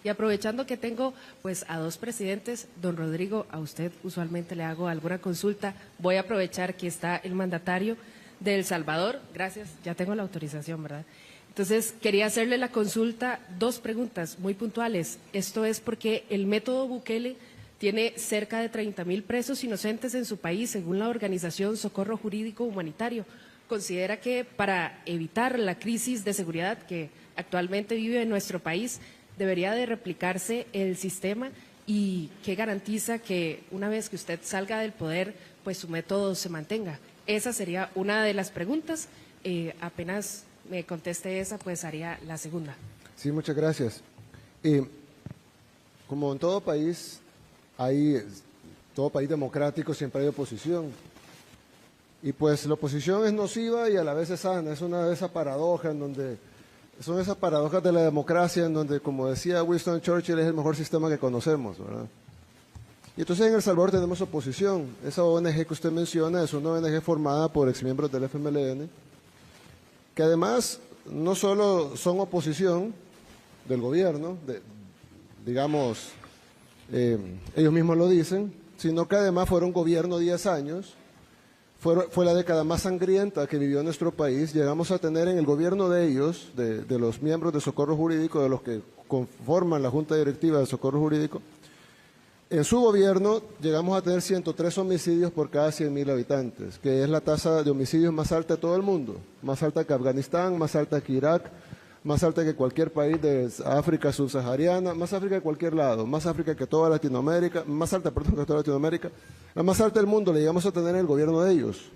Y aprovechando que tengo pues a dos presidentes, don Rodrigo, a usted usualmente le hago alguna consulta, voy a aprovechar que está el mandatario de El Salvador, gracias, ya tengo la autorización, ¿verdad? Entonces, quería hacerle la consulta, dos preguntas muy puntuales. Esto es porque el método Bukele tiene cerca de 30.000 presos inocentes en su país, según la organización Socorro Jurídico Humanitario. ¿Considera que para evitar la crisis de seguridad que actualmente vive en nuestro país, debería de replicarse el sistema y qué garantiza que una vez que usted salga del poder, pues su método se mantenga? Esa sería una de las preguntas. Apenas me conteste esa, pues haría la segunda. Sí, muchas gracias. Como en todo país democrático siempre hay oposición. Y pues la oposición es nociva y a la vez es sana. Es una de esas paradojas son esas paradojas de la democracia en donde, como decía Winston Churchill, es el mejor sistema que conocemos, ¿verdad? Y entonces en El Salvador tenemos oposición. Esa ONG que usted menciona es una ONG formada por exmiembros del FMLN, que además no solo son oposición del gobierno, digamos, ellos mismos lo dicen, sino que además fueron gobierno 10 años, fue la década más sangrienta que vivió nuestro país. Llegamos a tener en el gobierno de ellos, de los miembros de Socorro Jurídico, de los que conforman la Junta Directiva de Socorro Jurídico, en su gobierno llegamos a tener 103 homicidios por cada 100.000 habitantes, que es la tasa de homicidios más alta de todo el mundo, más alta que Afganistán, más alta que Irak, más alta que cualquier país de África subsahariana, más África que cualquier lado, más África que toda Latinoamérica, más alta, perdón, que toda Latinoamérica, la más alta del mundo la llegamos a tener en el gobierno de ellos.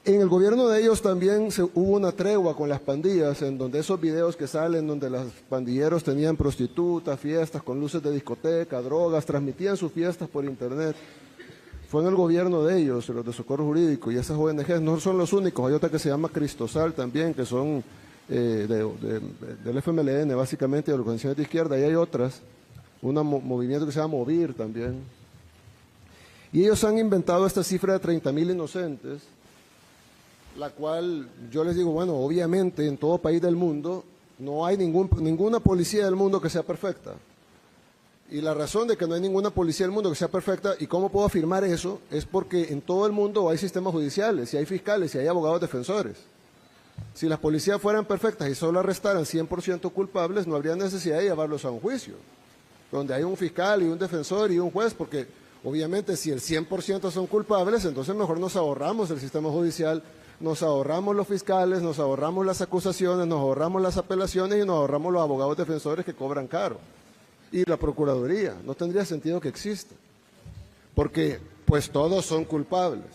En el gobierno de ellos también hubo una tregua con las pandillas, en donde esos videos que salen, donde los pandilleros tenían prostitutas, fiestas con luces de discoteca, drogas, transmitían sus fiestas por internet. Fue en el gobierno de ellos, los de Socorro Jurídico, y esas ONGs no son los únicos, hay otra que se llama Cristosal también, que son del FMLN básicamente, de organizaciones de izquierda, y hay otras, un movimiento que se llama Movir también. Y ellos han inventado esta cifra de 30.000 inocentes, la cual yo les digo, bueno, obviamente en todo país del mundo no hay ninguna policía del mundo que sea perfecta. Y la razón de que no hay ninguna policía del mundo que sea perfecta, y cómo puedo afirmar eso, es porque en todo el mundo hay sistemas judiciales, y hay fiscales, y hay abogados defensores. Si las policías fueran perfectas y solo arrestaran 100% culpables, no habría necesidad de llevarlos a un juicio, donde hay un fiscal y un defensor y un juez, porque obviamente si el 100% son culpables, entonces mejor nos ahorramos el sistema judicial, nos ahorramos los fiscales, nos ahorramos las acusaciones, nos ahorramos las apelaciones y nos ahorramos los abogados defensores que cobran caro. Y la Procuraduría, no tendría sentido que exista, porque pues todos son culpables.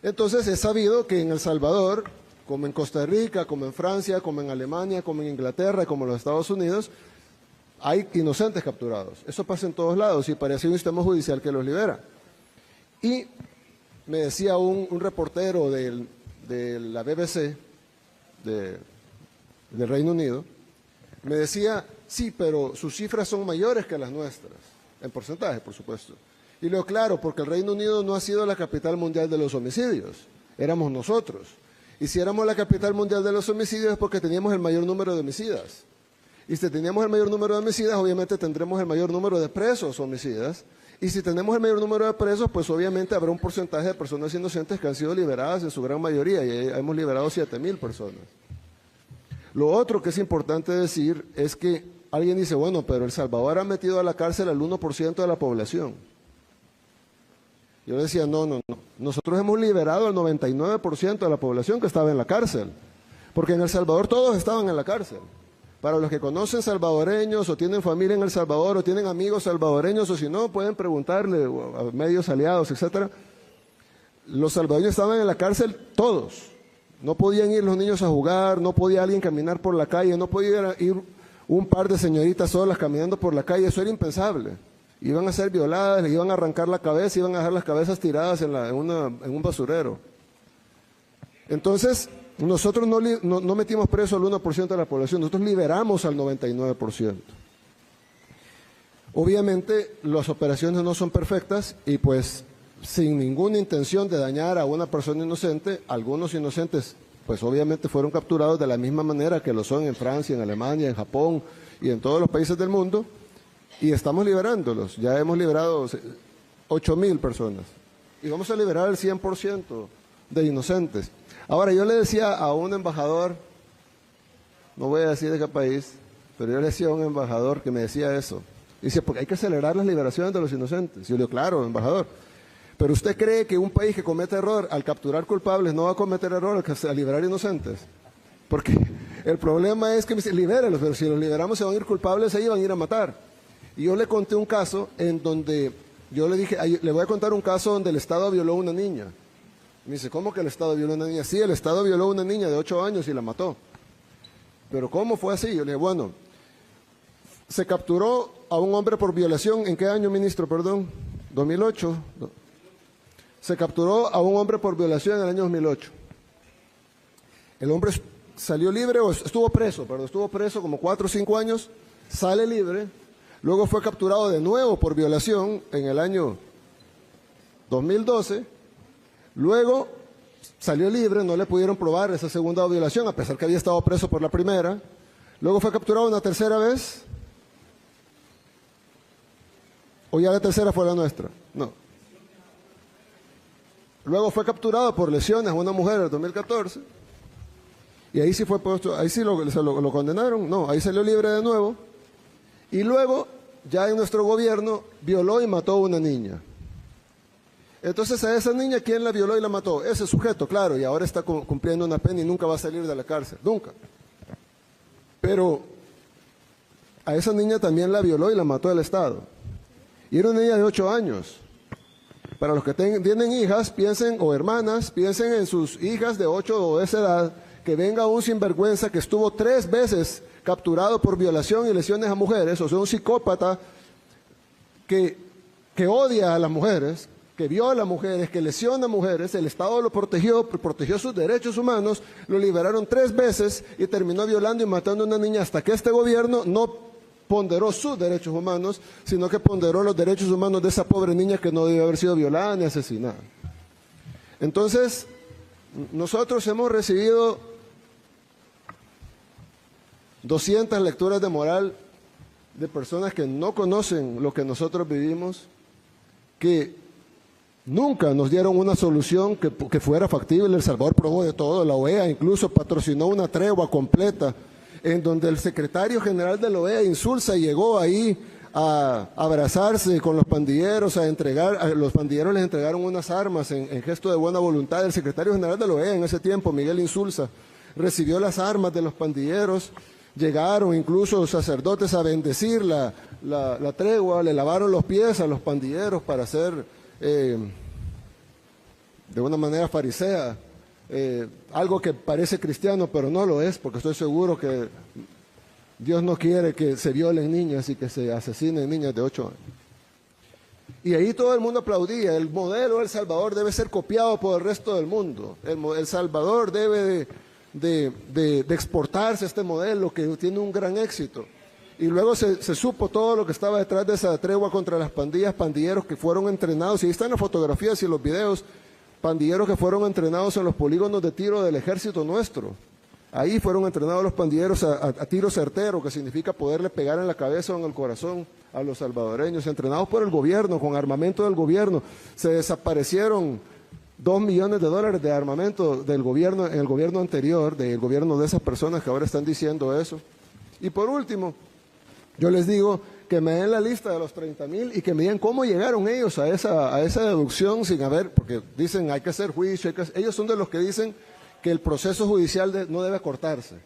Entonces es sabido que en El Salvador, como en Costa Rica, como en Francia, como en Alemania, como en Inglaterra, como en los Estados Unidos, hay inocentes capturados. Eso pasa en todos lados y parece un sistema judicial que los libera. Y me decía un reportero de la BBC, del Reino Unido, me decía, sí, pero sus cifras son mayores que las nuestras, en porcentaje, por supuesto. Y le digo, claro, porque el Reino Unido no ha sido la capital mundial de los homicidios, éramos nosotros. Y si éramos la capital mundial de los homicidios es porque teníamos el mayor número de homicidas. Y si teníamos el mayor número de homicidas, obviamente tendremos el mayor número de presos homicidas. Y si tenemos el mayor número de presos, pues obviamente habrá un porcentaje de personas inocentes que han sido liberadas en su gran mayoría, y hemos liberado 7.000 personas. Lo otro que es importante decir es que alguien dice, bueno, pero El Salvador ha metido a la cárcel al 1% de la población. Yo decía, no, nosotros hemos liberado al 99% de la población que estaba en la cárcel, porque en El Salvador todos estaban en la cárcel. Para los que conocen salvadoreños o tienen familia en El Salvador o tienen amigos salvadoreños, o si no, pueden preguntarle a medios aliados, etcétera. Los salvadoreños estaban en la cárcel todos. No podían ir los niños a jugar, no podía alguien caminar por la calle, no podía ir un par de señoritas solas caminando por la calle, eso era impensable. Iban a ser violadas, les iban a arrancar la cabeza, iban a dejar las cabezas tiradas en un basurero. Entonces, nosotros no metimos preso al 1% de la población, nosotros liberamos al 99%. Obviamente, las operaciones no son perfectas y pues sin ninguna intención de dañar a una persona inocente, algunos inocentes pues obviamente fueron capturados de la misma manera que lo son en Francia, en Alemania, en Japón y en todos los países del mundo, y estamos liberándolos. Ya hemos liberado 8,000 personas y vamos a liberar el 100% de inocentes. Ahora, yo le decía a un embajador, no voy a decir de qué país, pero yo le decía a un embajador que me decía eso. Dice, porque hay que acelerar las liberaciones de los inocentes. Yo le digo, claro, embajador. Pero ¿usted cree que un país que comete error al capturar culpables no va a cometer error al liberar inocentes? Porque el problema es que me dice, libéralos, pero si los liberamos se van a ir culpables, ahí van a ir a matar. Y yo le conté un caso en donde, yo le dije, le voy a contar un caso donde el Estado violó a una niña. Me dice, ¿cómo que el Estado violó a una niña? Sí, el Estado violó a una niña de 8 años y la mató. Pero ¿cómo fue así? Yo le dije, bueno, se capturó a un hombre por violación. ¿En qué año, ministro? Perdón. 2008. Se capturó a un hombre por violación en el año 2008. El hombre salió libre, o estuvo preso como 4 o 5 años, sale libre, luego fue capturado de nuevo por violación en el año 2012, luego salió libre, no le pudieron probar esa segunda violación, a pesar que había estado preso por la primera, luego fue capturado una tercera vez, o ya la tercera fue la nuestra, no. Luego fue capturado por lesiones a una mujer en el 2014, y ahí sí fue puesto, ahí sí lo condenaron, no, ahí salió libre de nuevo, y luego ya en nuestro gobierno violó y mató a una niña. Entonces a esa niña, ¿quién la violó y la mató? Ese sujeto, claro, y ahora está cumpliendo una pena y nunca va a salir de la cárcel, nunca. Pero a esa niña también la violó y la mató el Estado. Y era una niña de 8 años. Para los que tienen hijas, piensen, o hermanas, piensen en sus hijas de 8 o de esa edad, que venga un sinvergüenza que estuvo 3 veces capturado por violación y lesiones a mujeres, o sea, un psicópata que odia a las mujeres, que viola a mujeres, que lesiona a mujeres, el Estado lo protegió sus derechos humanos, lo liberaron 3 veces y terminó violando y matando a una niña hasta que este gobierno no ponderó sus derechos humanos, sino que ponderó los derechos humanos de esa pobre niña que no debió haber sido violada ni asesinada. Entonces, nosotros hemos recibido 200 lecturas de moral de personas que no conocen lo que nosotros vivimos, que nunca nos dieron una solución que fuera factible. El Salvador probó de todo, la OEA incluso patrocinó una tregua completa, en donde el secretario general de la OEA, Insulza, llegó ahí a abrazarse con los pandilleros, a los pandilleros les entregaron unas armas en gesto de buena voluntad. El secretario general de la OEA en ese tiempo, Miguel Insulza, recibió las armas de los pandilleros, llegaron incluso sacerdotes a bendecir la tregua, le lavaron los pies a los pandilleros para hacer, de una manera farisea, algo que parece cristiano, pero no lo es, porque estoy seguro que Dios no quiere que se violen niñas y que se asesinen niñas de 8 años. Y ahí todo el mundo aplaudía. El modelo de El Salvador debe ser copiado por el resto del mundo. El Salvador debe de exportarse este modelo que tiene un gran éxito. Y luego se supo todo lo que estaba detrás de esa tregua contra las pandillas, pandilleros que fueron entrenados, y ahí están las fotografías y los videos, pandilleros que fueron entrenados en los polígonos de tiro del ejército nuestro. Ahí fueron entrenados los pandilleros a tiro certero, que significa poderle pegar en la cabeza o en el corazón a los salvadoreños, entrenados por el gobierno, con armamento del gobierno. Se desaparecieron $2 millones de armamento del gobierno, en el gobierno anterior, del gobierno de esas personas que ahora están diciendo eso. Y por último, yo les digo que me den la lista de los 30,000 y que me digan cómo llegaron ellos a esa deducción sin haber, porque dicen hay que hacer juicio, ellos son de los que dicen que el proceso judicial no debe cortarse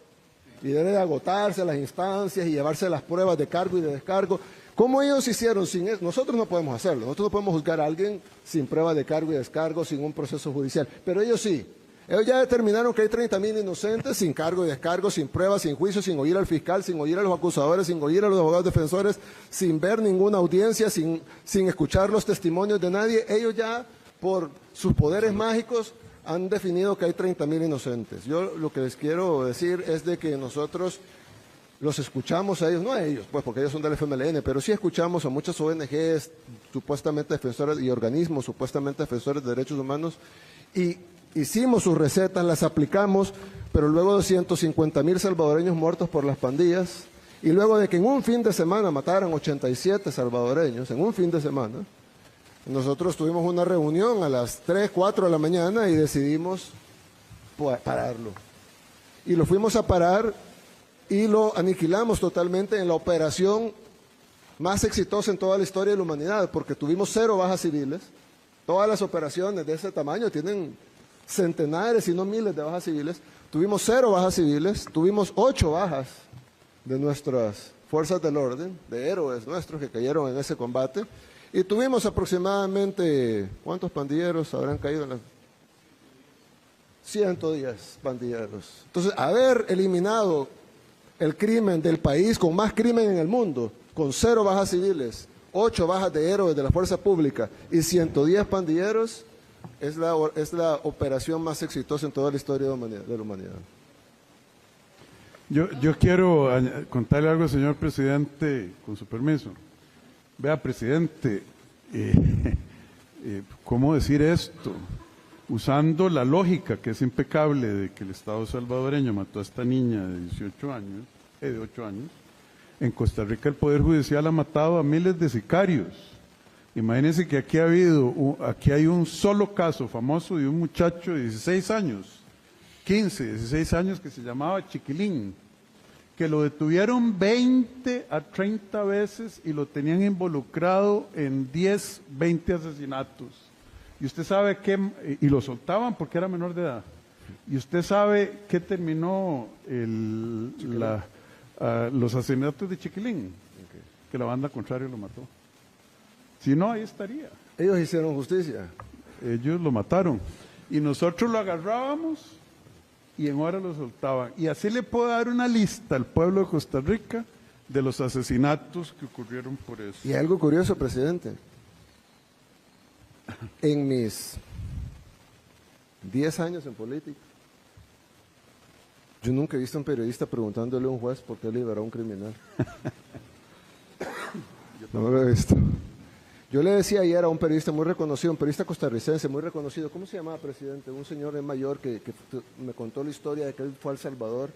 y debe de agotarse las instancias y llevarse las pruebas de cargo y de descargo. ¿Cómo ellos hicieron sin eso? Nosotros no podemos hacerlo, nosotros no podemos juzgar a alguien sin prueba de cargo y descargo, sin un proceso judicial, pero ellos sí. Ellos ya determinaron que hay 30,000 inocentes sin cargo y descargo, sin pruebas, sin juicio, sin oír al fiscal, sin oír a los acusadores, sin oír a los abogados defensores, sin ver ninguna audiencia, sin escuchar los testimonios de nadie. Ellos ya, por sus poderes mágicos, han definido que hay 30,000 inocentes. Yo lo que les quiero decir es de que nosotros los escuchamos a ellos, no a ellos, pues porque ellos son del FMLN, pero sí escuchamos a muchas ONGs, supuestamente defensores, y organismos supuestamente defensores de derechos humanos, y hicimos sus recetas, las aplicamos, pero luego de 150,000 salvadoreños muertos por las pandillas, y luego de que en un fin de semana mataran 87 salvadoreños, en un fin de semana, nosotros tuvimos una reunión a las 3, 4 de la mañana y decidimos pararlo. Y lo fuimos a parar y lo aniquilamos totalmente en la operación más exitosa en toda la historia de la humanidad, porque tuvimos 0 bajas civiles. Todas las operaciones de ese tamaño tienen centenares, si no miles de bajas civiles. Tuvimos 0 bajas civiles, tuvimos 8 bajas de nuestras fuerzas del orden, de héroes nuestros que cayeron en ese combate, y tuvimos aproximadamente, ¿cuántos pandilleros habrán caído en la 110 pandilleros. Entonces, haber eliminado el crimen del país con más crimen en el mundo, con 0 bajas civiles, 8 bajas de héroes de la fuerza pública y 110 pandilleros, es la operación más exitosa en toda la historia de la humanidad. Yo quiero contarle algo, señor presidente, con su permiso. Vea, presidente, ¿cómo decir esto? Usando la lógica que es impecable de que el Estado salvadoreño mató a esta niña de 8 años, en Costa Rica el Poder Judicial ha matado a miles de sicarios. Imagínense que aquí hay un solo caso famoso de un muchacho de 16 años, 16 años, que se llamaba Chiquilín, que lo detuvieron 20 a 30 veces y lo tenían involucrado en 10, 20 asesinatos. Y usted sabe y lo soltaban porque era menor de edad. Y usted sabe qué terminó los asesinatos de Chiquilín, que la banda contraria lo mató. Si no, ahí estaría. Ellos hicieron justicia. Ellos lo mataron. Y nosotros lo agarrábamos y en hora lo soltaban. Y así le puedo dar una lista al pueblo de Costa Rica de los asesinatos que ocurrieron por eso. Y algo curioso, presidente. En mis 10 años en política, yo nunca he visto a un periodista preguntándole a un juez por qué liberó a un criminal. No lo he visto. Yo le decía ayer a un periodista muy reconocido, un periodista costarricense muy reconocido, ¿cómo se llamaba, presidente? Un señor mayor que me contó la historia de que él fue a El Salvador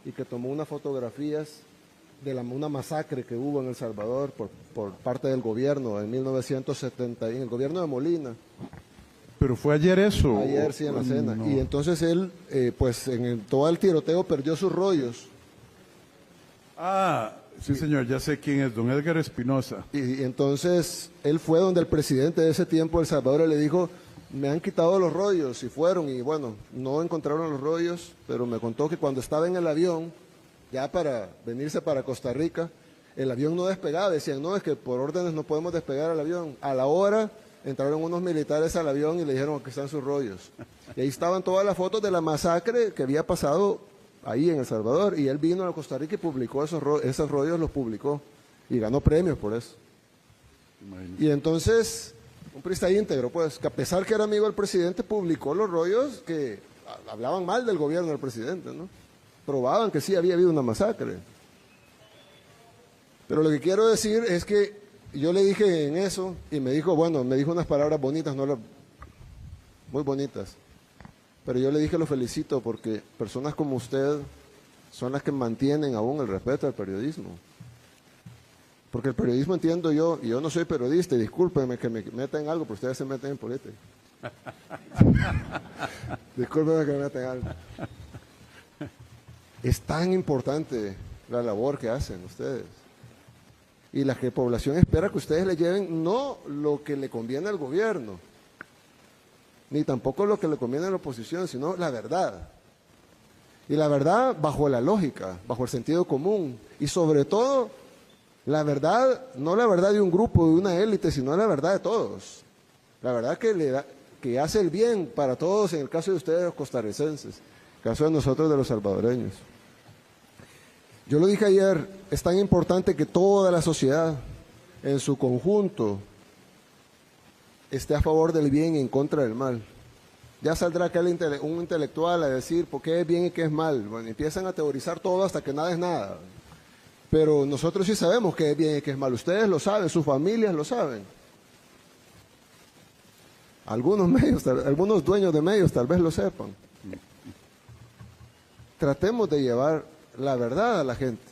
y que tomó unas fotografías de una masacre que hubo en El Salvador por parte del gobierno en 1970, en el gobierno de Molina. ¿Pero fue ayer eso? Ayer sí, en la cena. No. Y entonces él, pues en todo el tiroteo perdió sus rollos. Sí, señor, ya sé quién es, don Edgar Espinosa. Y entonces él fue donde el presidente de ese tiempo de El Salvador y le dijo, me han quitado los rollos, y fueron, y bueno, no encontraron los rollos, pero me contó que cuando estaba en el avión, ya para venirse para Costa Rica, el avión no despegaba, decían, no, es que por órdenes no podemos despegar el avión. A la hora entraron unos militares al avión y le dijeron que están sus rollos. Y ahí estaban todas las fotos de la masacre que había pasado ahí en El Salvador, y él vino a Costa Rica y publicó esos rollos, los publicó, y ganó premios por eso. Imagínate. Y entonces, un periodista íntegro, pues, que a pesar que era amigo del presidente, publicó los rollos que hablaban mal del gobierno del presidente, ¿no? Probaban que sí había habido una masacre. Pero lo que quiero decir es que yo le dije en eso, y me dijo, bueno, me dijo unas palabras bonitas, muy bonitas. Pero yo le dije, lo felicito, porque personas como usted son las que mantienen aún el respeto al periodismo. Porque el periodismo, entiendo yo, y yo no soy periodista, y discúlpenme que me meta en algo, pero ustedes se meten en política. Discúlpenme que me meta en algo. Es tan importante la labor que hacen ustedes. Y la población espera que ustedes le lleven no lo que le conviene al gobierno, ni tampoco lo que le conviene a la oposición, sino la verdad. Y la verdad bajo la lógica, bajo el sentido común. Y sobre todo, la verdad, no la verdad de un grupo, de una élite, sino la verdad de todos. La verdad que hace el bien para todos, en el caso de ustedes los costarricenses, en el caso de nosotros de los salvadoreños. Yo lo dije ayer, es tan importante que toda la sociedad, en su conjunto, esté a favor del bien y en contra del mal. Ya saldrá un intelectual a decir por qué es bien y qué es mal. Bueno, empiezan a teorizar todo hasta que nada es nada. Pero nosotros sí sabemos qué es bien y qué es mal. Ustedes lo saben, sus familias lo saben. Algunos medios, algunos dueños de medios tal vez lo sepan. Tratemos de llevar la verdad a la gente,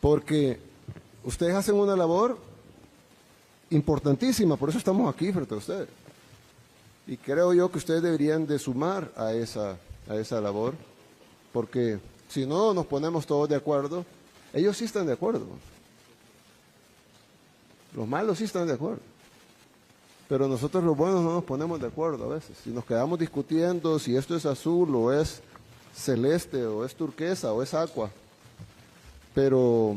porque ustedes hacen una labor importantísima, por eso estamos aquí frente a ustedes. Y creo yo que ustedes deberían de sumar a esa labor, porque si no nos ponemos todos de acuerdo, ellos sí están de acuerdo. Los malos sí están de acuerdo. Pero nosotros los buenos no nos ponemos de acuerdo a veces. Si nos quedamos discutiendo si esto es azul o es celeste o es turquesa o es aqua. Pero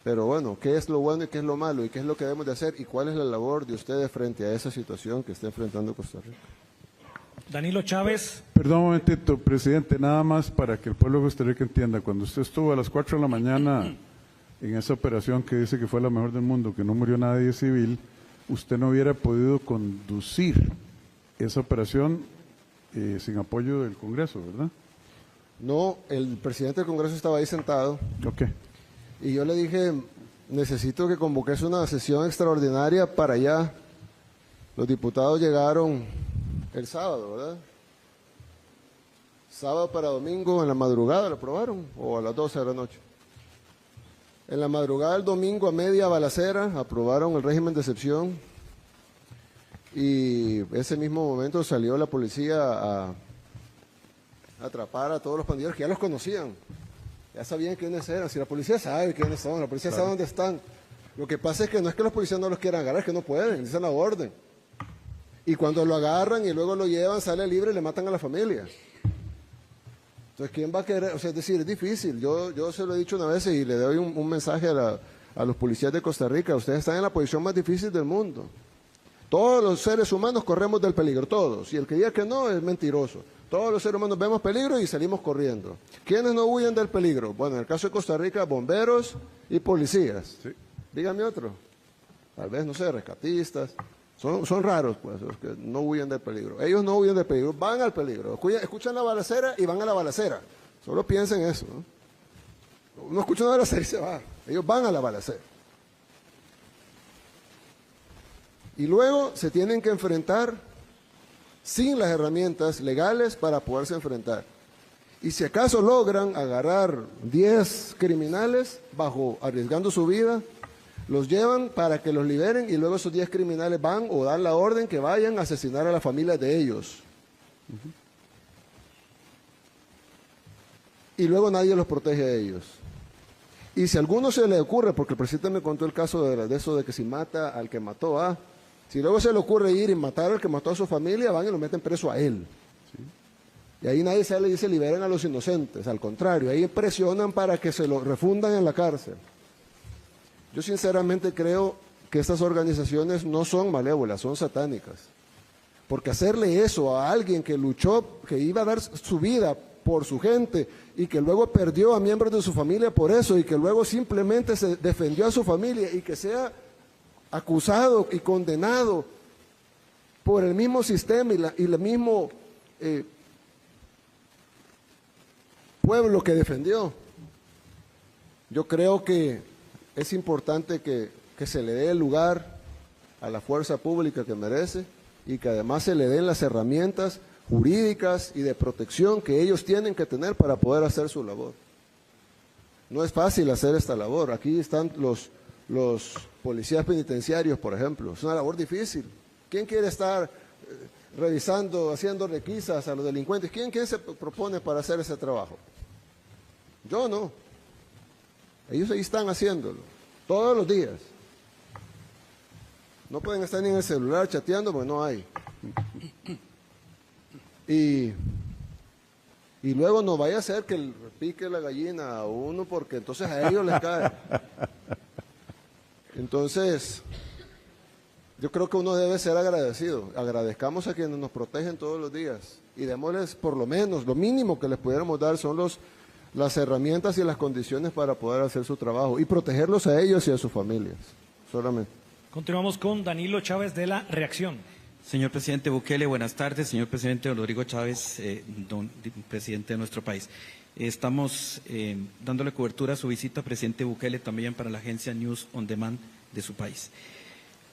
bueno, ¿qué es lo bueno y qué es lo malo? ¿Y qué es lo que debemos de hacer? ¿Y cuál es la labor de ustedes frente a esa situación que está enfrentando Costa Rica? Danilo Chávez. Perdón un momentito, presidente, nada más para que el pueblo de Costa Rica entienda. Cuando usted estuvo a las 4 de la mañana en esa operación que dice que fue la mejor del mundo, que no murió nadie civil, usted no hubiera podido conducir esa operación sin apoyo del Congreso, ¿verdad? No, el presidente del Congreso estaba ahí sentado. Ok. Y yo le dije, necesito que convoques una sesión extraordinaria para allá. Los diputados llegaron el sábado, ¿verdad? Sábado para domingo, en la madrugada lo aprobaron, o a las 12 de la noche. En la madrugada del domingo, a media balacera, aprobaron el régimen de excepción. Y ese mismo momento salió la policía a atrapar a todos los pandilleros que ya los conocían. Ya sabían quiénes eran. Si la policía sabe quiénes son, la policía sabe dónde están. Lo que pasa es que no es que los policías no los quieran agarrar, es que no pueden, dicen la orden. Y cuando lo agarran y luego lo llevan, sale libre y le matan a la familia. Entonces, ¿quién va a querer? O sea, es decir, es difícil. Yo se lo he dicho una vez y le doy un mensaje a los policías de Costa Rica. Ustedes están en la posición más difícil del mundo. Todos los seres humanos corremos del peligro, todos. Y el que diga que no es mentiroso. Todos los seres humanos vemos peligro y salimos corriendo. ¿Quiénes no huyen del peligro? Bueno, en el caso de Costa Rica, bomberos y policías. Sí. Dígame otro. Tal vez, no sé, rescatistas. Son raros, pues, los que no huyen del peligro. Ellos no huyen del peligro, van al peligro. Escuchan la balacera y van a la balacera. Solo piensen eso, ¿no? Uno escucha una balacera y se va. Ellos van a la balacera. Y luego se tienen que enfrentar sin las herramientas legales para poderse enfrentar. Y si acaso logran agarrar 10 criminales arriesgando su vida, los llevan para que los liberen y luego esos 10 criminales van o dan la orden que vayan a asesinar a las familias de ellos. Y luego nadie los protege a ellos. Y si a alguno se le ocurre, porque el presidente me contó el caso de eso de que si mata al que mató a, si luego se le ocurre ir y matar al que mató a su familia, van y lo meten preso a él. ¿Sí? Y ahí nadie sale y dice liberen a los inocentes, al contrario, ahí presionan para que se lo refundan en la cárcel. Yo sinceramente creo que estas organizaciones no son malévolas, son satánicas. Porque hacerle eso a alguien que luchó, que iba a dar su vida por su gente y que luego perdió a miembros de su familia por eso y que luego simplemente se defendió a su familia y que sea acusado y condenado por el mismo sistema y el mismo pueblo que defendió. Yo creo que es importante que se le dé el lugar a la fuerza pública que merece y que además se le den las herramientas jurídicas y de protección que ellos tienen que tener para poder hacer su labor. No es fácil hacer esta labor. Aquí están los policías penitenciarios, por ejemplo. Es una labor difícil. ¿Quién quiere estar revisando, haciendo requisas a los delincuentes? ¿Quién se propone para hacer ese trabajo? Yo no. Ellos ahí están haciéndolo, todos los días. No pueden estar ni en el celular chateando porque no hay. Y luego no vaya a ser que pique la gallina a uno porque entonces a ellos les cae. Entonces, yo creo que uno debe ser agradecido. Agradezcamos a quienes nos protegen todos los días y démosles por lo menos, lo mínimo que les pudiéramos dar son las herramientas y las condiciones para poder hacer su trabajo y protegerlos a ellos y a sus familias, solamente. Continuamos con Danilo Chávez de La Reacción. Señor presidente Bukele, buenas tardes. Señor presidente Rodrigo Chávez, presidente de nuestro país. Estamos dándole cobertura a su visita, presidente Bukele, también para la agencia News on Demand de su país.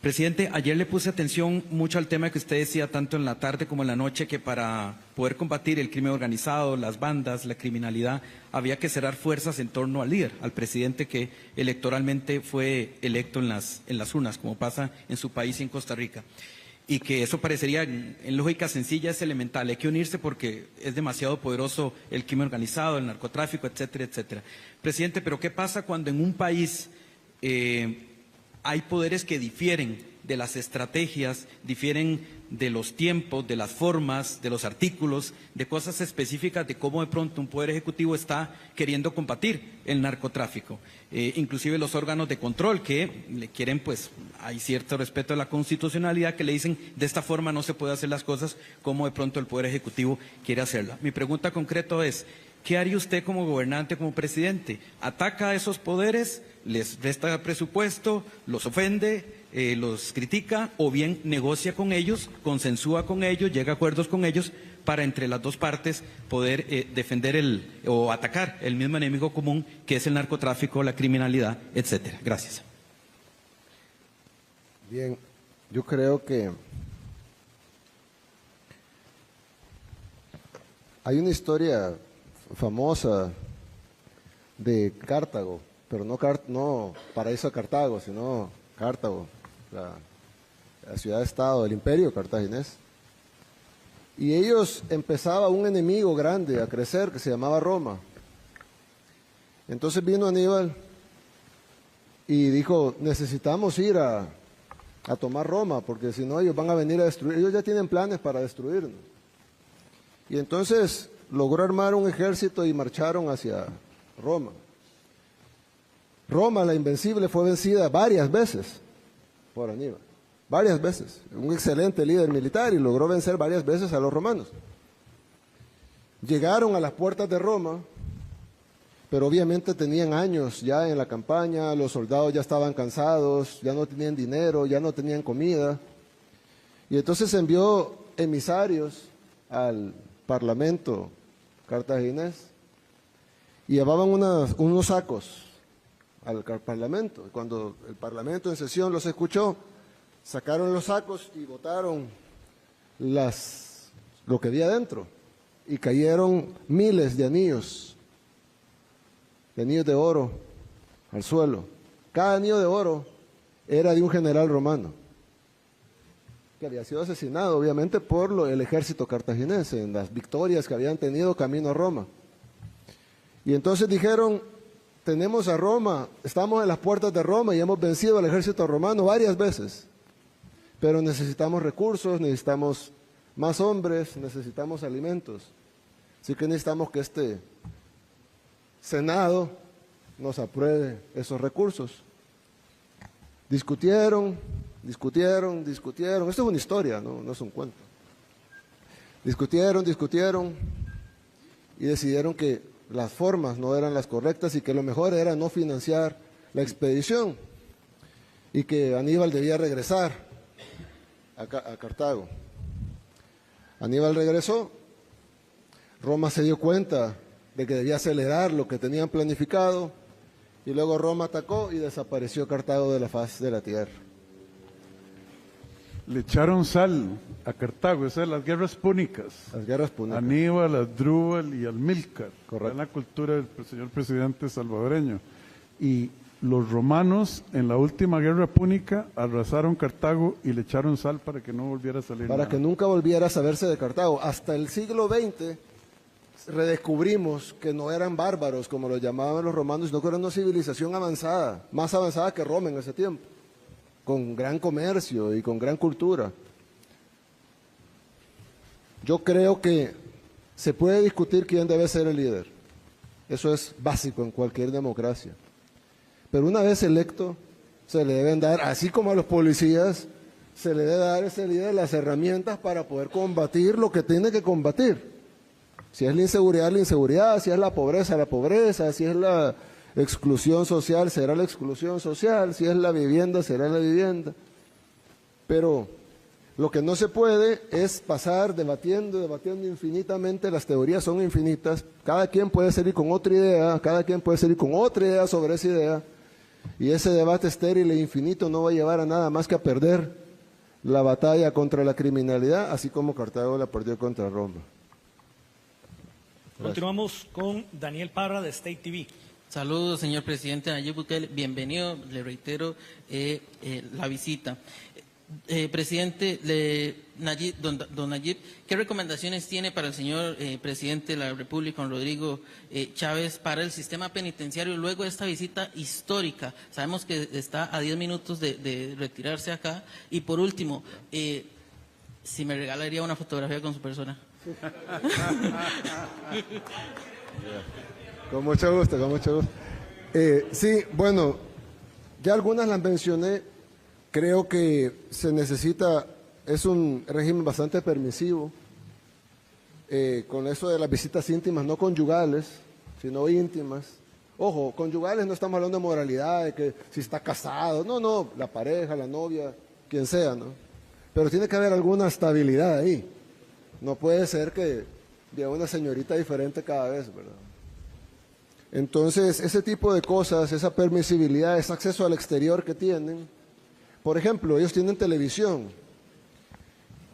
Presidente, ayer le puse atención mucho al tema que usted decía tanto en la tarde como en la noche, que para poder combatir el crimen organizado, las bandas, la criminalidad, había que cerrar fuerzas en torno al líder, al presidente que electoralmente fue electo en las urnas, como pasa en su país y en Costa Rica. Y que eso parecería, en lógica sencilla, es elemental. Hay que unirse porque es demasiado poderoso el crimen organizado, el narcotráfico, etcétera, etcétera. Presidente, pero ¿qué pasa cuando en un país hay poderes que difieren de las estrategias, difieren de los tiempos, de las formas, de los artículos, de cosas específicas de cómo de pronto un poder ejecutivo está queriendo combatir el narcotráfico? Inclusive los órganos de control que le quieren, pues hay cierto respeto a la constitucionalidad, que le dicen de esta forma no se puede hacer las cosas, como de pronto el poder ejecutivo quiere hacerla. Mi pregunta concreta es, ¿qué haría usted como gobernante, como presidente? ¿Ataca a esos poderes, les resta presupuesto, los ofende, los critica, o bien negocia con ellos, consensúa con ellos, llega a acuerdos con ellos para entre las dos partes poder defender o atacar el mismo enemigo común que es el narcotráfico, la criminalidad, etcétera? Gracias. Bien, yo creo que hay una historia famosa de Cartago, pero no paraíso de Cartago, sino Cartago, la ciudad-estado, el imperio cartaginés. Y ellos empezaba un enemigo grande a crecer que se llamaba Roma. Entonces vino Aníbal y dijo, necesitamos ir a tomar Roma, porque si no ellos van a venir a destruir, ellos ya tienen planes para destruirnos. Y entonces logró armar un ejército y marcharon hacia Roma. Roma, la invencible, fue vencida varias veces por Aníbal, varias veces. Un excelente líder militar y logró vencer varias veces a los romanos. Llegaron a las puertas de Roma, pero obviamente tenían años ya en la campaña, los soldados ya estaban cansados, ya no tenían dinero, ya no tenían comida. Y entonces envió emisarios al parlamento cartaginés y llevaban unos sacos al parlamento. Cuando el parlamento en sesión los escuchó, sacaron los sacos y botaron lo que había dentro, y cayeron miles de anillos de oro al suelo. Cada anillo de oro era de un general romano que había sido asesinado obviamente por el ejército cartaginés en las victorias que habían tenido camino a Roma. Y entonces dijeron, tenemos a Roma, estamos en las puertas de Roma y hemos vencido al ejército romano varias veces, pero necesitamos recursos, necesitamos más hombres, necesitamos alimentos. Así que necesitamos que este Senado nos apruebe esos recursos. Discutieron. Esto es una historia, no es un cuento. Discutieron y decidieron que las formas no eran las correctas y que lo mejor era no financiar la expedición y que Aníbal debía regresar a Cartago. Aníbal regresó, Roma se dio cuenta de que debía acelerar lo que tenían planificado y luego Roma atacó y desapareció Cartago de la faz de la tierra. Le echaron sal a Cartago, esas son las guerras púnicas. Las guerras púnicas. Aníbal, Asdrúbal y Amílcar. Correcto. En la cultura del señor presidente salvadoreño. Y los romanos en la última guerra púnica arrasaron Cartago y le echaron sal para que no volviera a salir Para nada. que nunca volviera a saberse de Cartago. Hasta el siglo XX redescubrimos que no eran bárbaros como los llamaban los romanos, sino que era una civilización avanzada, más avanzada que Roma en ese tiempo, con gran comercio y con gran cultura. Yo creo que se puede discutir quién debe ser el líder. Eso es básico en cualquier democracia. Pero una vez electo, se le deben dar, así como a los policías, se le debe dar a ese líder las herramientas para poder combatir lo que tiene que combatir. Si es la inseguridad, si es la pobreza, si es la exclusión social, será la exclusión social, si es la vivienda, será la vivienda. Pero lo que no se puede es pasar debatiendo infinitamente, las teorías son infinitas, cada quien puede salir con otra idea, cada quien puede salir con otra idea sobre esa idea, Y ese debate estéril e infinito no va a llevar a nada más que a perder la batalla contra la criminalidad, así como Cartago la perdió contra Roma. Continuamos con Daniel Parra de State TV. Saludos, señor presidente Nayib Bukele. Bienvenido, le reitero la visita. Presidente don Nayib, ¿qué recomendaciones tiene para el señor presidente de la República, don Rodrigo Chávez, para el sistema penitenciario luego de esta visita histórica? Sabemos que está a 10 minutos de retirarse acá. Y por último, si me regalaría una fotografía con su persona. Con mucho gusto, con mucho gusto. Sí, bueno, ya algunas las mencioné. Creo que se necesita, es un régimen bastante permisivo, con eso de las visitas íntimas, no conyugales, sino íntimas. Ojo, conyugales no estamos hablando de moralidad, de que si está casado, no, la pareja, la novia, quien sea, ¿no? Pero tiene que haber alguna estabilidad ahí. No puede ser que vea una señorita diferente cada vez, ¿verdad? Entonces, ese tipo de cosas, esa permisibilidad, ese acceso al exterior que tienen. Por ejemplo, ellos tienen televisión.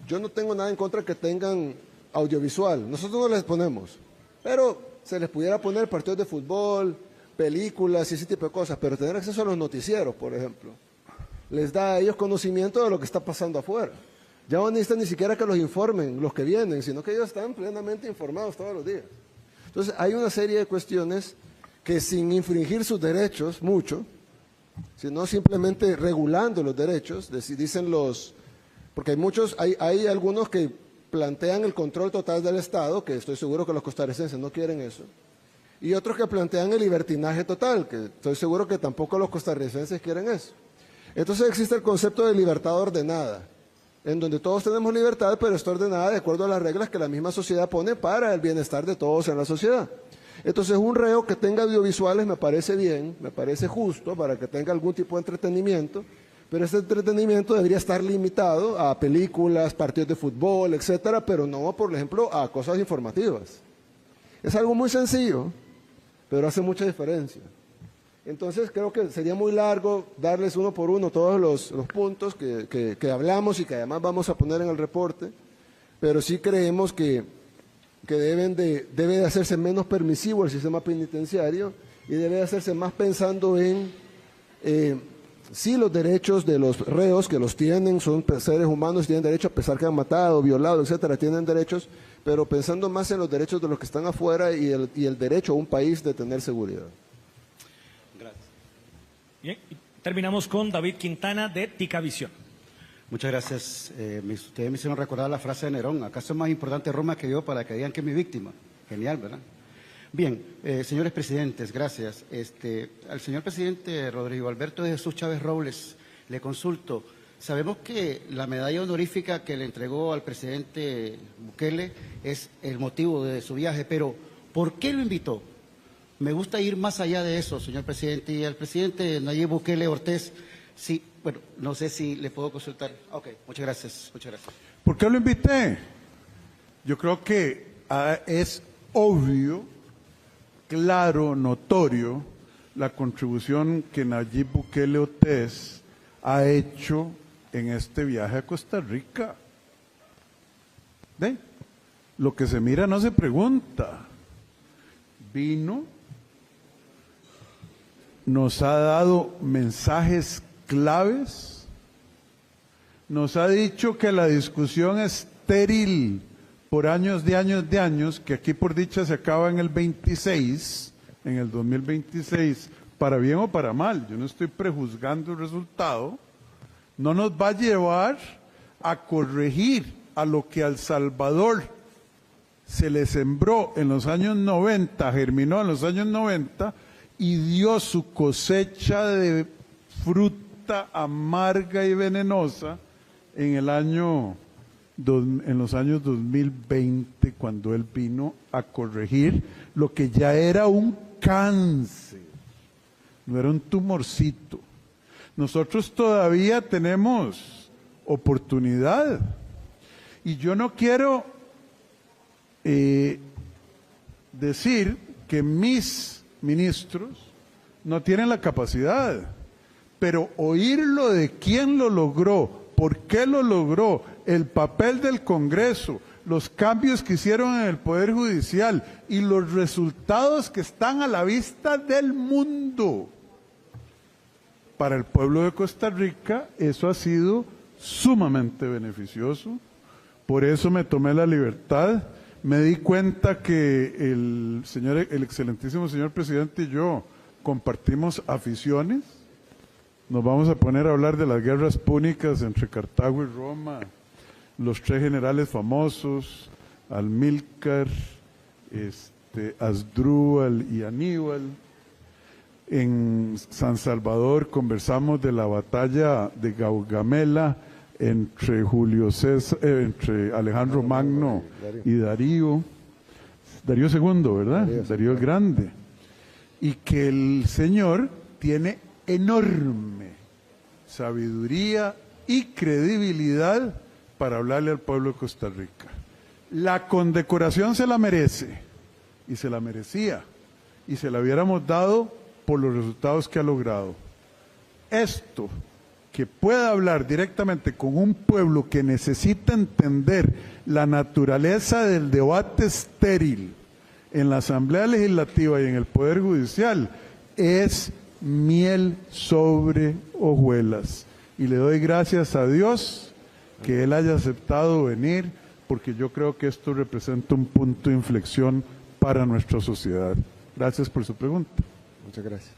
Yo no tengo nada en contra que tengan audiovisual. Nosotros no les ponemos. Pero se les pudiera poner partidos de fútbol, películas y ese tipo de cosas. Pero tener acceso a los noticieros, por ejemplo, les da a ellos conocimiento de lo que está pasando afuera. Ya no necesitan ni siquiera que los informen los que vienen, sino que ellos están plenamente informados todos los días. Entonces, hay una serie de cuestiones que sin infringir sus derechos, mucho, sino simplemente regulando los derechos, dicen porque hay algunos que plantean el control total del Estado, que estoy seguro que los costarricenses no quieren eso, y otros que plantean el libertinaje total, que estoy seguro que tampoco los costarricenses quieren eso. Entonces existe el concepto de libertad ordenada, en donde todos tenemos libertad, pero está ordenada de acuerdo a las reglas que la misma sociedad pone para el bienestar de todos en la sociedad. Entonces, un reo que tenga audiovisuales me parece bien, me parece justo para que tenga algún tipo de entretenimiento, pero ese entretenimiento debería estar limitado a películas, partidos de fútbol, etcétera, pero no, por ejemplo, a cosas informativas. Es algo muy sencillo, pero hace mucha diferencia. Entonces, creo que sería muy largo darles uno por uno todos los puntos que hablamos y que además vamos a poner en el reporte, pero sí creemos que debe de hacerse menos permisivo el sistema penitenciario y debe de hacerse más pensando en sí los derechos de los reos, que los tienen, son seres humanos, tienen derecho a pesar que han matado, violado, etcétera, tienen derechos, pero pensando más en los derechos de los que están afuera y el derecho a un país de tener seguridad. Gracias. Bien, y terminamos con David Quintana de Ticavisión. Muchas gracias. Ustedes me hicieron recordar la frase de Nerón: ¿acaso es más importante Roma que yo para que digan que es mi víctima? Genial, ¿verdad? Bien, señores presidentes, gracias. Al señor presidente Rodrigo Alberto de Jesús Chávez Robles le consulto. Sabemos que la medalla honorífica que le entregó al presidente Bukele es el motivo de su viaje, pero ¿por qué lo invitó? Me gusta ir más allá de eso, señor presidente. Y al presidente Nayib Bukele Ortiz, sí, bueno, no sé si le puedo consultar. Ok, muchas gracias, muchas gracias. ¿Por qué lo invité? Yo creo que es obvio, claro, notorio, la contribución que Nayib Bukele Ortiz ha hecho en este viaje a Costa Rica. ¿Ve? Lo que se mira no se pregunta. Vino, nos ha dado mensajes claves, nos ha dicho que la discusión es estéril por años de años de años, que aquí por dicha se acaba en el 26, en el 2026, para bien o para mal, yo no estoy prejuzgando el resultado, no nos va a llevar a corregir a lo que a El Salvador se le sembró en los años 90, germinó en los años 90 y dio su cosecha de fruta amarga y venenosa en los años 2020, cuando él vino a corregir lo que ya era un cáncer, no era un tumorcito. Nosotros todavía tenemos oportunidad y yo no quiero decir que mis ministros no tienen la capacidad. pero oírlo de quién lo logró, por qué lo logró, el papel del Congreso, los cambios que hicieron en el Poder Judicial y los resultados que están a la vista del mundo. Para el pueblo de Costa Rica eso ha sido sumamente beneficioso. Por eso me tomé la libertad. Me di cuenta que el excelentísimo señor presidente y yo compartimos aficiones. Nos vamos a poner a hablar de las guerras púnicas entre Cartago y Roma, los 3 generales famosos, Amílcar, Asdrúbal y Aníbal. En San Salvador conversamos de la batalla de Gaugamela entre entre Alejandro Magno y Darío II, ¿verdad? Darío el Grande. Y que el señor tiene enorme sabiduría y credibilidad para hablarle al pueblo de Costa Rica. La condecoración se la merece, y se la merecía, y se la hubiéramos dado por los resultados que ha logrado. Esto, que pueda hablar directamente con un pueblo que necesita entender la naturaleza del debate estéril en la Asamblea Legislativa y en el Poder Judicial, es miel sobre hojuelas. Y le doy gracias a Dios que Él haya aceptado venir, porque yo creo que esto representa un punto de inflexión para nuestra sociedad. Gracias por su pregunta. Muchas gracias.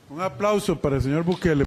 Un aplauso para el señor Bukele.